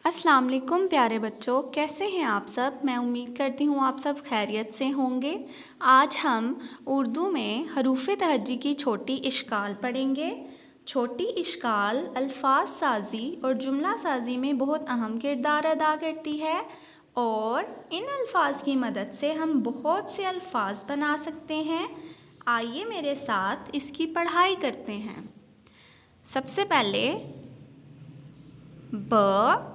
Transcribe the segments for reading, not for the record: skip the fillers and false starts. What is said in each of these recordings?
अस्सलाम वालेकुम प्यारे बच्चों, कैसे हैं आप सब। मैं उम्मीद करती हूँ आप सब खैरियत से होंगे। आज हम उर्दू में हरूफ़ तहज्जी की छोटी इश्काल पढ़ेंगे। छोटी इश्काल अल्फाज साजी और जुमला साजी में बहुत अहम किरदार अदा करती है और इन अल्फाज की मदद से हम बहुत से अल्फाज बना सकते हैं। आइए मेरे साथ इसकी पढ़ाई करते हैं। सबसे पहले ब,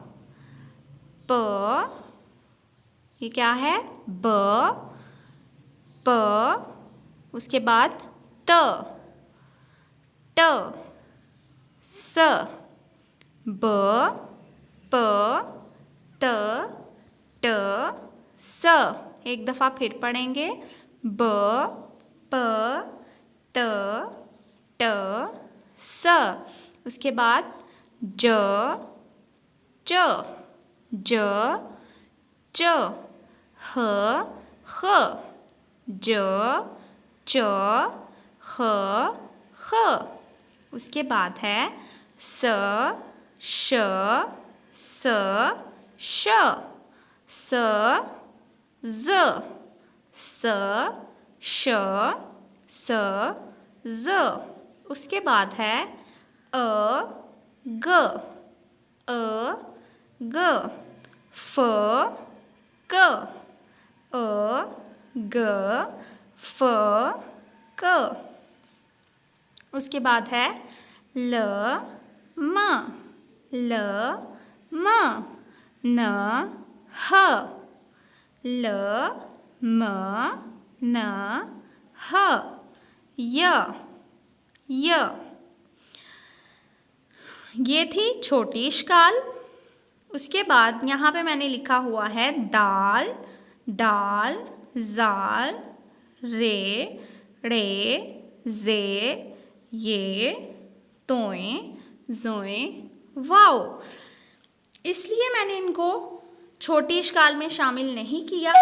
प, ये क्या है ब, प, उसके बाद त, ट, स, ब, प, त, ट, स। एक दफ़ा फिर पढ़ेंगे ब, प, त, ट, स। उसके बाद ज, च, ज, च, ह, ख, ज, च, ह, ख। उसके बाद है स, श, स, श, स, ज, स, श, स, ज। उसके बाद है अ, ग, अ, ग, फ, क, अ, ग, फ, क। उसके बाद है ल, म, ल, म, न, ह, ल, म, न, ह, य, य। ये थी छोटी इश्काल। उसके बाद यहाँ पे मैंने लिखा हुआ है दाल, डाल, जाल, रे, रे, जे, ये, तोए, जोए, वाओ। इसलिए मैंने इनको छोटी इश्काल में शामिल नहीं किया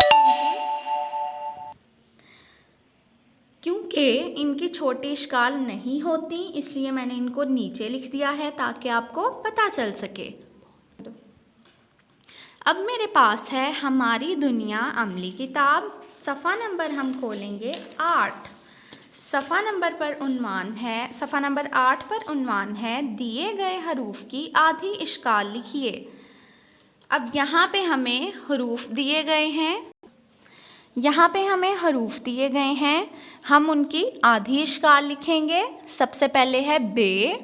क्योंकि इनकी छोटी इश्काल नहीं होती, इसलिए मैंने इनको नीचे लिख दिया है ताकि आपको पता चल सके। अब मेरे पास है हमारी दुनिया अमली किताब। सफ़ा नंबर हम खोलेंगे 8। सफ़ा नंबर 8 पर उन्वान है दिए गए हरूफ की आधी इश्काल लिखिए। अब यहाँ पे हमें हरूफ दिए गए हैं, हम उनकी आधी इश्काल लिखेंगे। सबसे पहले है बे,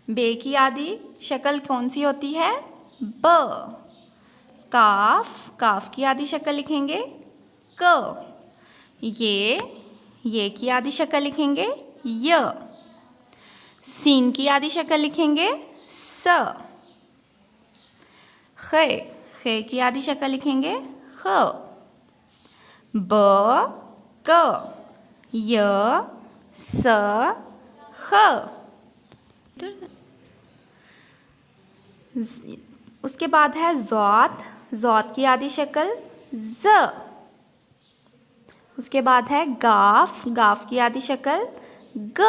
बे की आधी शक्ल कौन सी होती है ब। काफ, काफ की आधी शक्ल लिखेंगे क। ये की आधी शक्ल लिखेंगे य। सीन की आधी शक्ल लिखेंगे स। खे, खे की आधी शक्ल लिखेंगे ख। ब, क, य, स, ख। उसके बाद है ज़ौत, ज़ौत की आधी शक्ल ज़। उसके बाद है गाफ, गाफ की आधी शक्ल ग।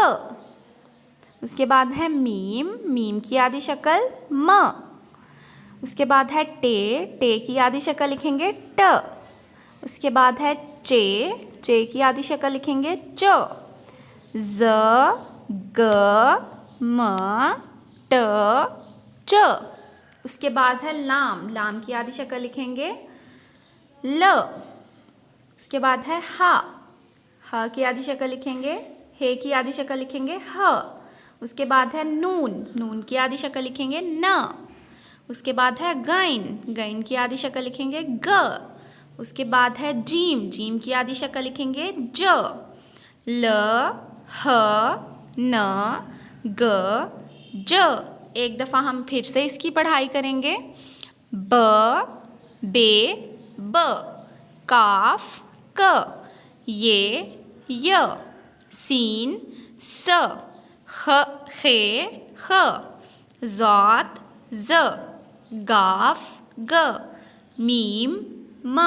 उसके बाद है मीम, मीम की आधी शक्ल म। उसके बाद है टे, टे की आधी शक्ल लिखेंगे ट। उसके बाद है चे, चे की आधी शक्ल लिखेंगे च। ज, ग, म, ट, च। उसके बाद है लाम, लाम की आधी शक्ल लिखेंगे ल। उसके बाद है हा, हा की आधी शक्ल लिखेंगे हे की आधी शक्ल लिखेंगे ह। उसके बाद है नून, नून की आधी शक्ल लिखेंगे न। उसके बाद है गैन, गैन की आधी शक्ल लिखेंगे ग। उसके बाद है जीम, जीम की आधी शक्ल लिखेंगे ज। ल, ह, न, ग, ज। एक दफ़ा हम फिर से इसकी पढ़ाई करेंगे। ब, बे, ब, काफ, क, ये, य, सीन, स, ख, खे, ख, ज़ौत, ज़, गाफ, ग, मीम, म,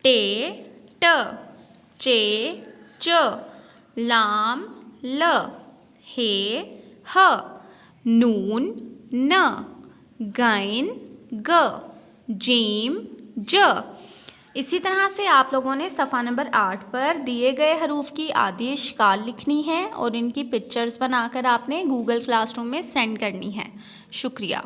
टे, ट, चे, च, लाम, ल, हे, ह, नून, न, गैन, ग, जीम, ज। इसी तरह से आप लोगों ने सफ़ा नंबर 8 पर दिए गए हरूफ की आदि इश्काल लिखनी है और इनकी पिक्चर्स बनाकर आपने गूगल क्लासरूम में सेंड करनी है। शुक्रिया।